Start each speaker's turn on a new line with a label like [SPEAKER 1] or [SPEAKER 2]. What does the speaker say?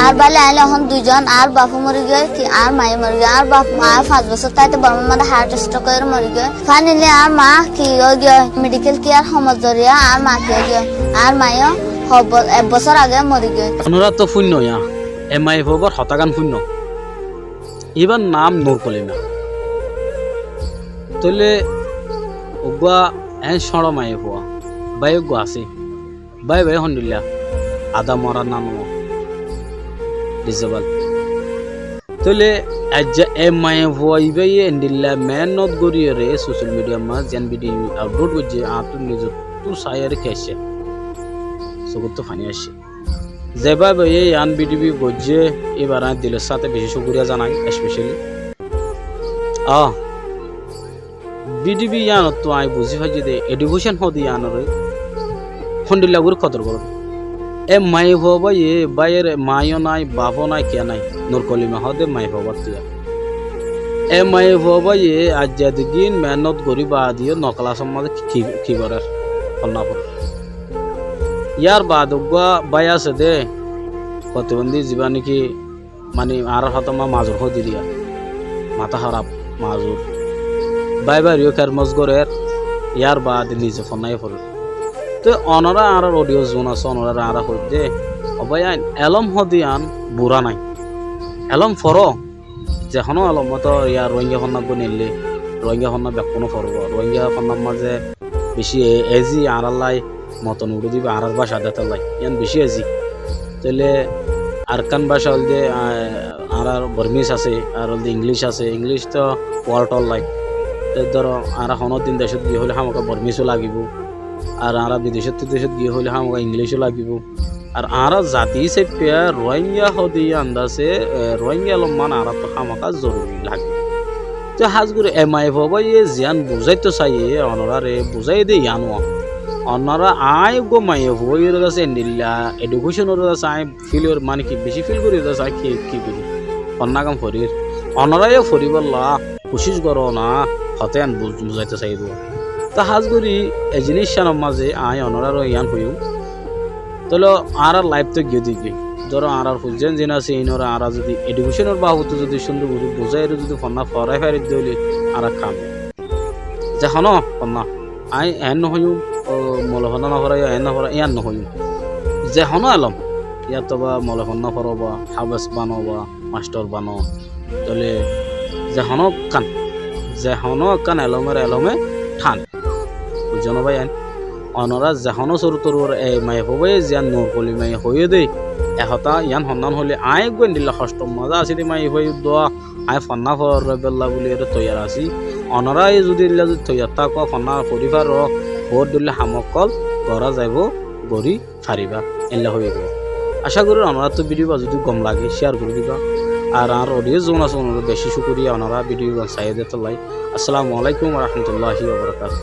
[SPEAKER 1] আর বালে আইলে এখন দুইজন আর বাপু মরি গিয়ে কি আর মায়ে মরি গিয়ে আর বাপ মা 5 বছর তাইতে বর্মার মধ্যে হার্ট স্ট্রোক করে মরি গিয়ে ফাইনালি আর মা কি গিয়ে মেডিকেল কেয়ার সমজরিয়া আর মা কি গিয়ে আর মায়ে 1 বছর আগে মরি গিয়ে
[SPEAKER 2] অনুরা তো শূন্য ইয়া এমআই হবার হতাগান শূন্য এবার নাম নূর কলিমা তলে ওগুয়া এন সড় মায়ে হওয়া বাই গো আছে বাই বাই হন্ডিল্লা আদা মরা নাম ডিসেবল তলে আজ এমআই হওয়া ইবাই এন্ডিল্লা মেহনত গরিয়ে রে সোশ্যাল মিডিয়া মা জেন ভিডিও আপলোড করছে আতুর নিজের তু সায়ারে কেসে সগত ফানি আসে যেভাবে এই আন বিডিবি গজ্জে এবার দিলের সাথে বেশি শুক্রিয়া জানাই স্পেশালি বিডিবি ইয়ান তো আই বুঝি পাই যে এডুকেশন হদি আনরে ফন্ডিল্লাগুর কদর করো এ মাই হবা এ বাইয়ের মাইও নাই বাপও নাই কে নাই নূর কলিমা হদে মাই হবার তিয়া এ মাই হবা এ আজ দিন মেহনত করি বা দিয়ে নকলা সমাজে কি করার কন্যাপুর ইয়ার বাদ বাই আছে দে প্রতিবন্ধী জীবা নাকি মানে আর হতমা মাজুর হদি দিয়া মাথা খারাপ মাজুর বাই বাড়িও কেরমজ করে ইয়ার বাদ নিজে ফোনাই পড়ে তো অনরা আর অডিও জোন আছে অনরা আর হইতে অবাই আইন এলম হদি আন বুড়া নাই এলম ফর যেখনো এলম তো ইয়ার রোহিঙ্গা ফন্না নিলে রোহিঙ্গা ফন্না বেকনো ফরব রোহিঙ্গা ফন্নার মাঝে বেশি এজি আড়ালাই মতন উড়ে দিবে আর ভাষা দেতে লাই ইয়ান বেশি এজি তাহলে আরকান ভাষা হলদে আর বর্মিস আছে আর হলদে ইংলিশ আছে ইংলিশ তো ওয়ার্ল্ড অল লাই ধরো আর কোনো দিন দেশত গিয়ে হলে আমাকে বর্মিসও লাগিব আর আর বিদেশত গিয়ে হলে আমাকে ইংলিশও লাগিব আর আর জাতি চেপিয়া রোহিঙ্গা হদি আন্দাজে রোহিঙ্গা অলপমান আর তো আমাকে জরুরি লাগে তো হাজগুড়ি এমআই হবা ইয়ে জিয়ান বুঝাইতো চাই অনরারে বুঝাই দে ইয়ানো অন্যরা আই গো মাই হইর কাছে এন্ডিল্লা এডুকেশনের কাছে আই ফিল মানে কি বেশি ফিল করি কাছে আই কি করি অন্য কাম ফরির অনরাই ফরিবল্লা কোশিশ করো না হতে আন বুঝাইতে চাইব তা হাজগুড়ি এই জিনিসটার মাঝে আই অনরার ইয়ান হইও তাহলে আর লাইফ তো গিয়ে দিকে ধরো আর ফুলছেন জিন আছে ইনরা আর যদি এডুকেশনের বাবুতে যদি সুন্দর করে বোঝাই যদি ফন্না ফরাই ফারি দিলে আর খাম যখন ফন্না আই এন নহইও মলফন্না নফরাই এন নফরা ইয়ান নহইও যেখনো এলম ইয়াত বা মলফন্না ফরবা হাবেস বানো বা মাস্টার বানো তাহলে যেখনো কান এলমে ঠান বুঝছো ভাই আইন অনরা যেখনো সরু তরুর এই মাই হবে জিয়ান নূর কলি মাই হয়ে দেই এহতা ইয়ান সন্ধান হলে আই গৈ দিলা কষ্ট মজা আছে মাই হয়ে দোয়া আই ফন্না ফর বেল্লা বলি তৈয়ার আছি অনরাই যদি তৈয়ার থাক ফন্না পরিবার ভোট দিলে সামকল গড়া যাইব গড়ি ফারিবা এলা হয়ে যাব আশা করি অনরা তো ভিডিও যদি গম লাগে শেয়ার করে দিবা আর অডিও জোন আছে বেশি শুক্রিয়া অনরা ভিডিও চাই দিতে লাই আসসালামু আলাইকুম রহমতুল্লাহি ওয়া বারাকাতুহু।